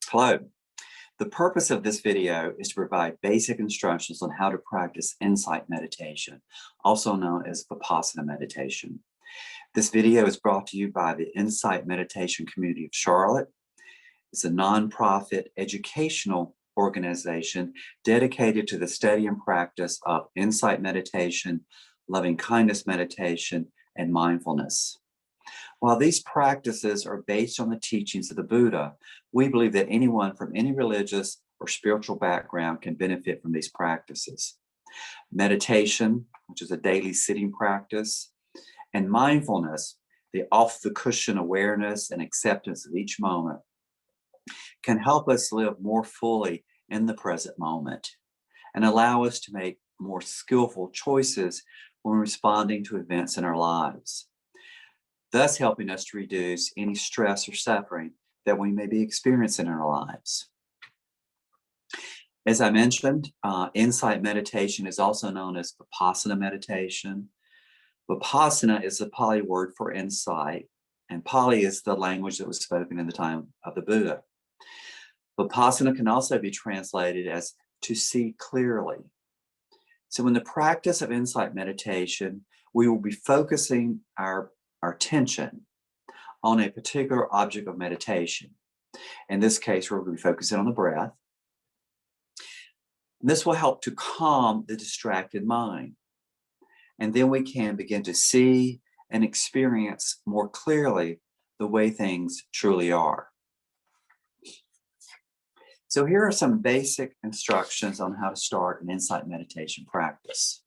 Hello. The purpose of this video is to provide basic instructions on how to practice insight meditation, also known as vipassana meditation. This video is brought to you by the Insight Meditation Community of Charlotte. It's a nonprofit educational organization dedicated to the study and practice of insight meditation, loving kindness meditation, and mindfulness. While these practices are based on the teachings of the Buddha, we believe that anyone from any religious or spiritual background can benefit from these practices. Meditation, which is a daily sitting practice, and mindfulness, the off-the-cushion awareness and acceptance of each moment, can help us live more fully in the present moment and allow us to make more skillful choices when responding to events in our lives, thus helping us to reduce any stress or suffering that we may be experiencing in our lives. As I mentioned, insight meditation is also known as vipassana meditation. Vipassana is the Pali word for insight, and Pali is the language that was spoken in the time of the Buddha. Vipassana can also be translated as to see clearly. So in the practice of insight meditation, we will be focusing our attention on a particular object of meditation. In this case, we're going to be focusing on the breath. This will help to calm the distracted mind. And then we can begin to see and experience more clearly the way things truly are. So here are some basic instructions on how to start an insight meditation practice.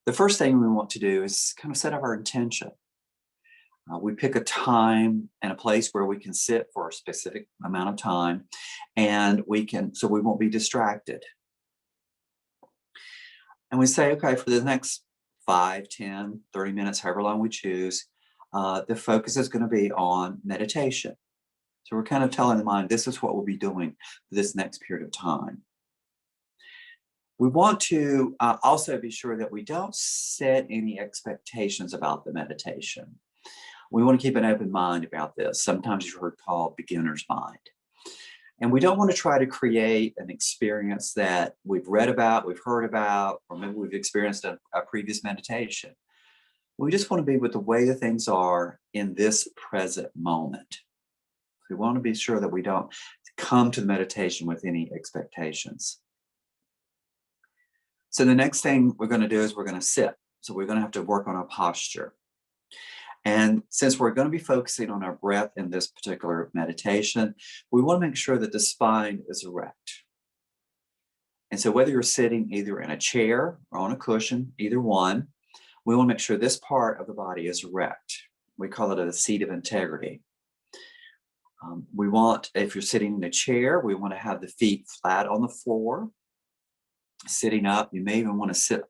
The first thing we want to do is kind of set up our intention. We pick a time and a place where we can sit for a specific amount of time, and so we won't be distracted. And we say, okay, for the next 5, 10, 30 minutes, however long we choose, the focus is going to be on meditation. So we're kind of telling the mind, this is what we'll be doing for this next period of time. We want to also be sure that we don't set any expectations about the meditation. We want to keep an open mind about this. Sometimes you've heard called beginner's mind. And we don't want to try to create an experience that we've read about, we've heard about, or maybe we've experienced a previous meditation. We just want to be with the way that things are in this present moment. We want to be sure that we don't come to the meditation with any expectations. So the next thing we're going to do is we're going to sit. So we're going to have to work on our posture. And since we're going to be focusing on our breath in this particular meditation, we want to make sure that the spine is erect. And so whether you're sitting either in a chair or on a cushion, either one, we want to make sure this part of the body is erect. We call it a seat of integrity. We want, if you're sitting in a chair, we want to have the feet flat on the floor. Sitting up, you may even want to sit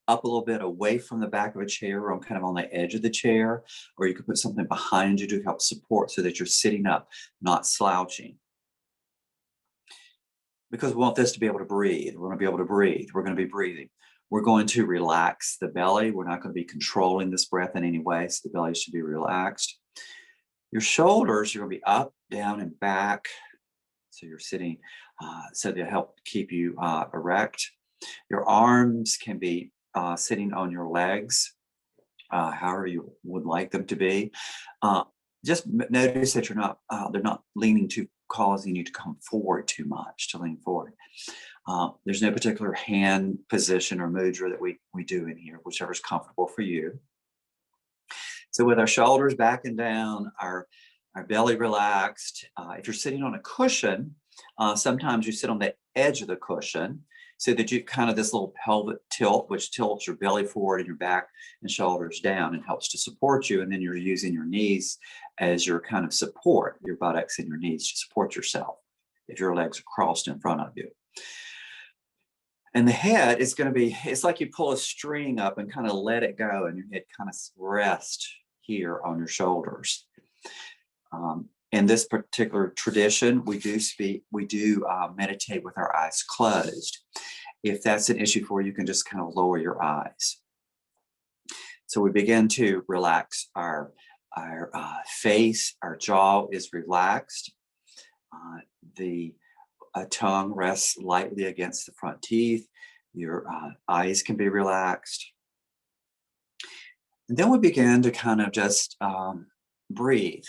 up a little bit away from the back of a chair or kind of on the edge of the chair, or you could put something behind you to help support so that you're sitting up, not slouching. Because we want this to be able to breathe. We want to be able to breathe. We're going to be breathing. We're going to relax the belly. We're not going to be controlling this breath in any way, so the belly should be relaxed. Your shoulders are going to be up, down, and back. So you're sitting, so they'll help keep you erect. Your arms can be sitting on your legs, however you would like them to be. Just notice that they're not leaning to causing you to come forward too much, to lean forward. There's no particular hand position or mudra that we do in here, whichever's comfortable for you. So with our shoulders back and down, our belly relaxed. If you're sitting on a cushion, sometimes you sit on the edge of the cushion so that you kind of this little pelvic tilt, which tilts your belly forward and your back and shoulders down and helps to support you. And then you're using your knees as your kind of support, your buttocks and your knees to support yourself if your legs are crossed in front of you. And the head is going to be, it's like you pull a string up and kind of let it go and your head kind of rests here on your shoulders. In this particular tradition, we do meditate with our eyes closed. If that's an issue for you, you can just kind of lower your eyes. So we begin to relax our face, our jaw is relaxed. The tongue rests lightly against the front teeth. Your eyes can be relaxed. And then we begin to kind of just breathe.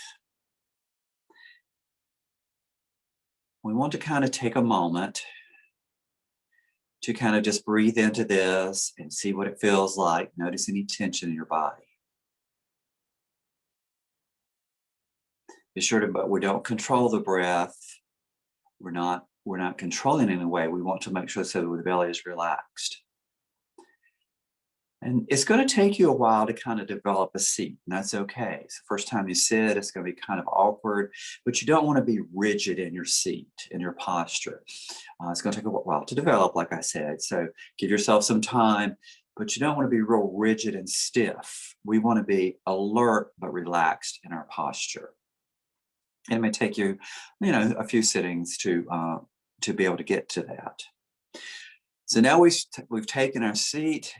We want to kind of take a moment to kind of just breathe into this and see what it feels like. Notice any tension in your body. Be sure to, but we don't control the breath. We're not controlling in any way. We want to make sure so the belly is relaxed. And it's going to take you a while to kind of develop a seat, and that's okay. It's the first time you sit, it's going to be kind of awkward, but you don't want to be rigid in your seat, in your posture. It's going to take a while to develop, like I said. So give yourself some time, but you don't want to be real rigid and stiff. We want to be alert but relaxed in our posture. And it may take you, a few sittings to be able to get to that. So now we've taken our seat.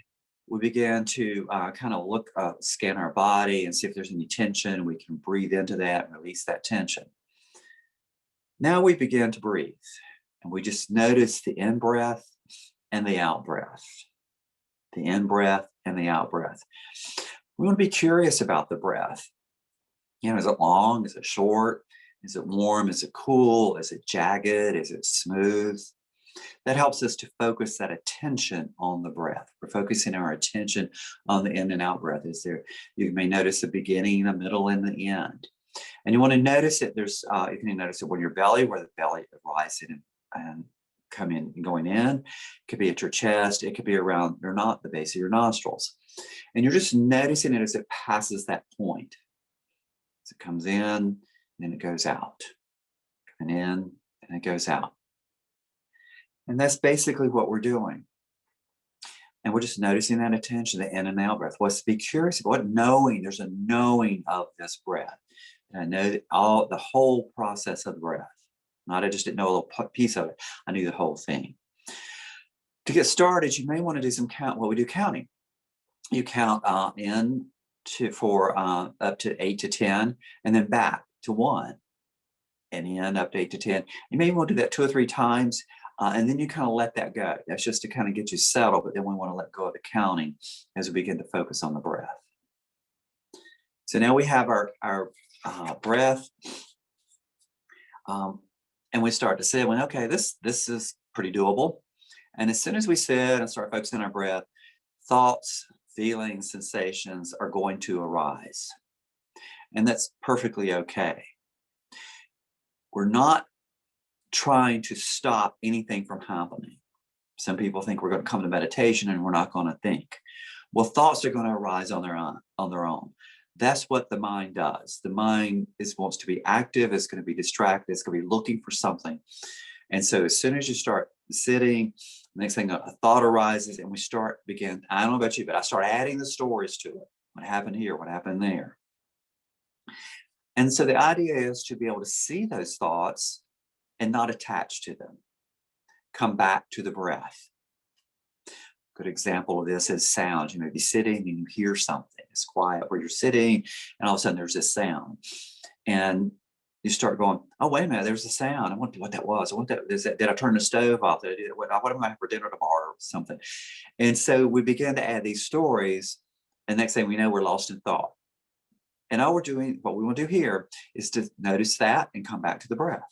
We begin to kind of scan our body and see if there's any tension. We can breathe into that and release that tension. Now we begin to breathe, and we just notice the in-breath and the out-breath. The in-breath and the out-breath. We want to be curious about the breath. Is it long? Is it short? Is it warm? Is it cool? Is it jagged? Is it smooth? That helps us to focus that attention on the breath. We're focusing our attention on the in and out breath. You may notice the beginning, the middle, and the end. And you want to notice it. You can notice it when your belly, where the belly rising and coming and going in. It could be at your chest. It could be around the base of your nostrils. And you're just noticing it as it passes that point. As it comes in, and it goes out. Coming in, and it goes out. And that's basically what we're doing. And we're just noticing that attention, the in and out breath. Let's be curious about what knowing. There's a knowing of this breath. And I know the whole process of the breath. I just didn't know a little piece of it. I knew the whole thing. To get started, you may want to do some we do counting. You count in for up to 8 to 10, and then back to 1, and in up to 8 to 10. You may want to do that 2 or 3 times. And then you kind of let that go. That's just to kind of get you settled, but then we want to let go of the counting as we begin to focus on the breath. So now we have our breath, and we start to sit. Okay, this is pretty doable. And as soon as we sit and start focusing on our breath, thoughts, feelings, sensations are going to arise. And that's perfectly okay. We're not trying to stop anything from happening. Some people think we're going to come to meditation and we're not going to think. Well, thoughts are going to arise on their own. That's what the mind does. The mind wants to be active. It's going to be distracted. It's going to be looking for something. And so as soon as you start sitting, the next thing, a thought arises, and I don't know about you, but I start adding the stories to it. What happened here? What happened there? And so the idea is to be able to see those thoughts and not attach to them. Come back to the breath. Good example of this is sound. You may be sitting and you hear something. It's quiet where you're sitting, and all of a sudden there's this sound. And you start going, oh, wait a minute, there's a sound. I wonder what that was. Did I turn the stove off? Did I do that? What am I going to have for dinner tomorrow or something? And so we begin to add these stories, and next thing we know, we're lost in thought. And what we want to do here is to notice that and come back to the breath.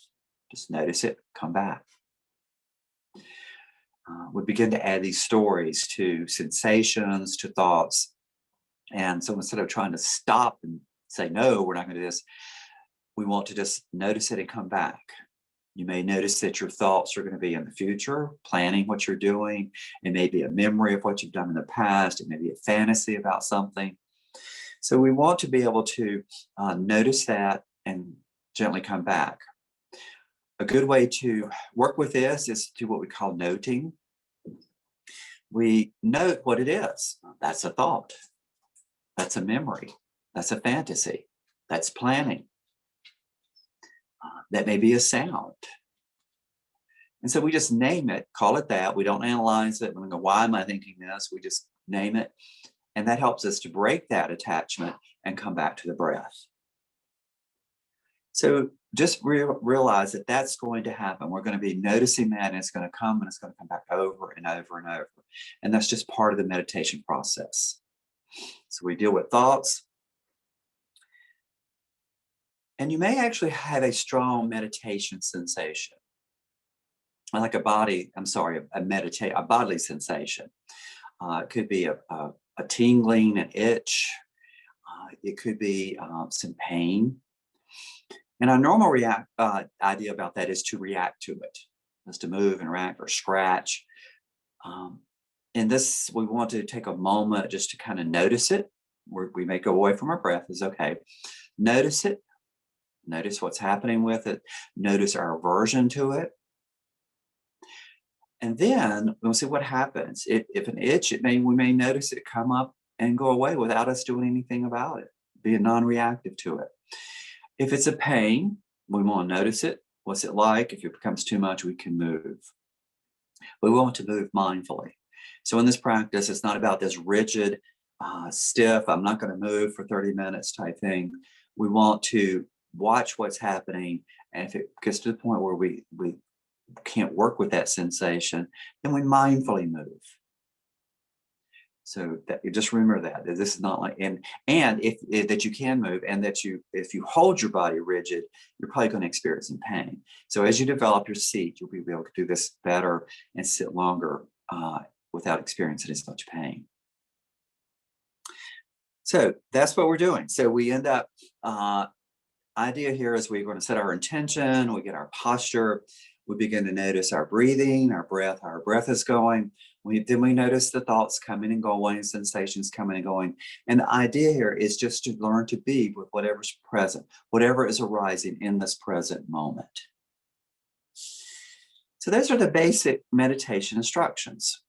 Just notice it, come back. We begin to add these stories to sensations, to thoughts. And so instead of trying to stop and say, no, we're not going to do this, we want to just notice it and come back. You may notice that your thoughts are going to be in the future, planning what you're doing. It may be a memory of what you've done in the past. It may be a fantasy about something. So we want to be able to notice that and gently come back. A good way to work with this is to do what we call noting. We note what it is. That's a thought. That's a memory. That's a fantasy. That's planning. That may be a sound. And so we just name it, call it that. We don't analyze it. We go, why am I thinking this? We just name it. And that helps us to break that attachment and come back to the breath. So just realize that that's going to happen. We're going to be noticing that, and it's going to come, and it's going to come back over and over and over. And that's just part of the meditation process. So we deal with thoughts, and you may actually have a strong meditation sensation, like a bodily sensation. It could be a tingling, an itch. It could be some pain. And our normal idea about that is to react to it, is to move and react or scratch. And this, we want to take a moment just to kind of notice it. We may go away from our breath, is okay. Notice it. Notice what's happening with it. Notice our aversion to it. And then we'll see what happens. If an itch, we may notice it come up and go away without us doing anything about it, being non-reactive to it. If it's a pain, we want to notice it. What's it like? If it becomes too much, we can move. We want to move mindfully. So in this practice, it's not about this rigid, stiff, I'm not going to move for 30 minutes type thing. We want to watch what's happening. And if it gets to the point where we can't work with that sensation, then we mindfully move. So that you just remember that this is not like, and if that you can move, and that if you hold your body rigid, you're probably going to experience some pain. So as you develop your seat, you'll be able to do this better and sit longer without experiencing as much pain. So that's what we're doing. So we end up, idea here is we're going to set our intention, we get our posture, we begin to notice our breathing, our breath, how our breath is going. Then we notice the thoughts coming and going, sensations coming and going. And the idea here is just to learn to be with whatever's present, whatever is arising in this present moment. So those are the basic meditation instructions.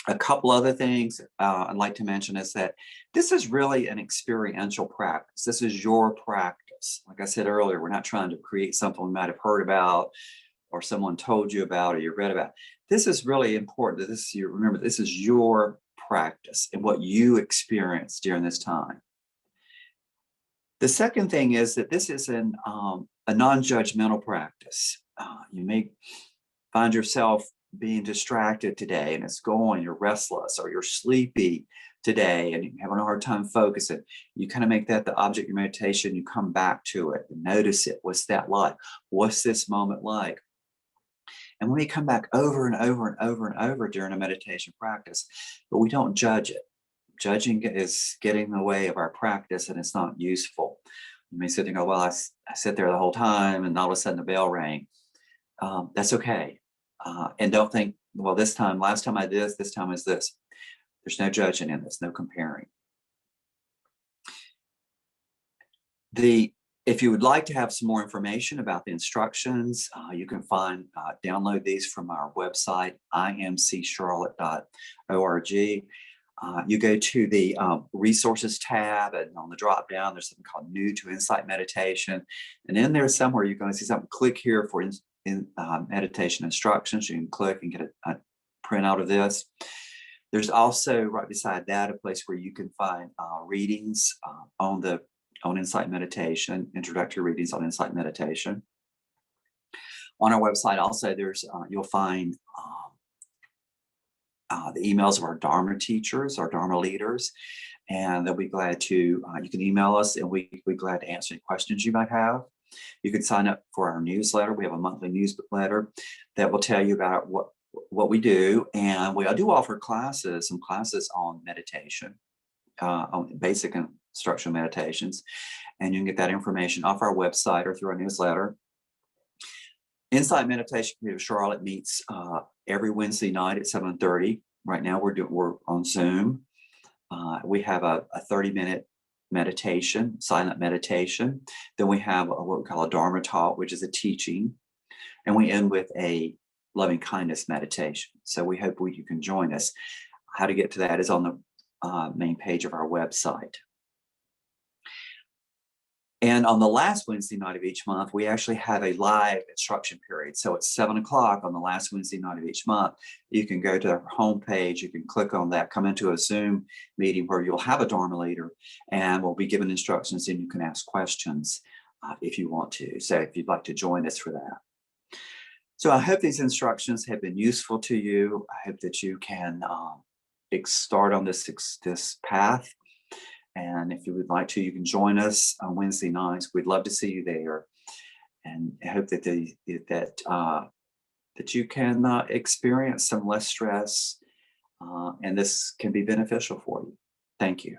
A couple other things I'd like to mention is that this is really an experiential practice. This is your practice. Like I said earlier, we're not trying to create something we might have heard about or someone told you about or you read about. This is really important that remember, this is your practice and what you experience during this time. The second thing is that this is a non-judgmental practice. You may find yourself being distracted today and you're restless or you're sleepy today and you're having a hard time focusing. You kind of make that the object of your meditation. You come back to it and notice it. What's that like? What's this moment like? And we come back over and over and over and over during a meditation practice, but we don't judge it. Judging is getting in the way of our practice and it's not useful. You may sit there and go, well, I sit there the whole time and all of a sudden the bell rang. That's okay. And don't think, well, last time I did this time is this. There's no judging in this, no comparing. If you would like to have some more information about the instructions, you can download these from our website, imccharlotte.org. You go to the resources tab, and on the drop down, there's something called New to Insight Meditation. And in there somewhere, you're going to see something. Click here for meditation instructions. You can click and get a printout of this. There's also right beside that a place where you can find readings on Insight Meditation, introductory readings on Insight Meditation. On our website also, you'll find the emails of our Dharma teachers, our Dharma leaders, and they'll be glad to, you can email us and we'll be glad to answer any questions you might have. You can sign up for our newsletter. We have a monthly newsletter that will tell you about what we do. And we do offer some classes on meditation, on basic instructional meditations. And you can get that information off our website or through our newsletter. Insight Meditation with Charlotte meets every Wednesday night at 7:30. Right now we're on Zoom. We have a 30-minute meditation, silent meditation. Then we have what we call a Dharma talk, which is a teaching. And we end with a loving kindness meditation. So we hope you can join us. How to get to that is on the main page of our website. And on the last Wednesday night of each month, we actually have a live instruction period. So it's 7:00 on the last Wednesday night of each month. You can go to our homepage, you can click on that, come into a Zoom meeting where you'll have a Dharma leader and we'll be given instructions and you can ask questions. if you want to. So if you'd like to join us for that. So I hope these instructions have been useful to you. I hope that you can start on this path. And if you would like to, you can join us on Wednesday nights. We'd love to see you there. And I hope that that you can experience some less stress, and this can be beneficial for you. Thank you.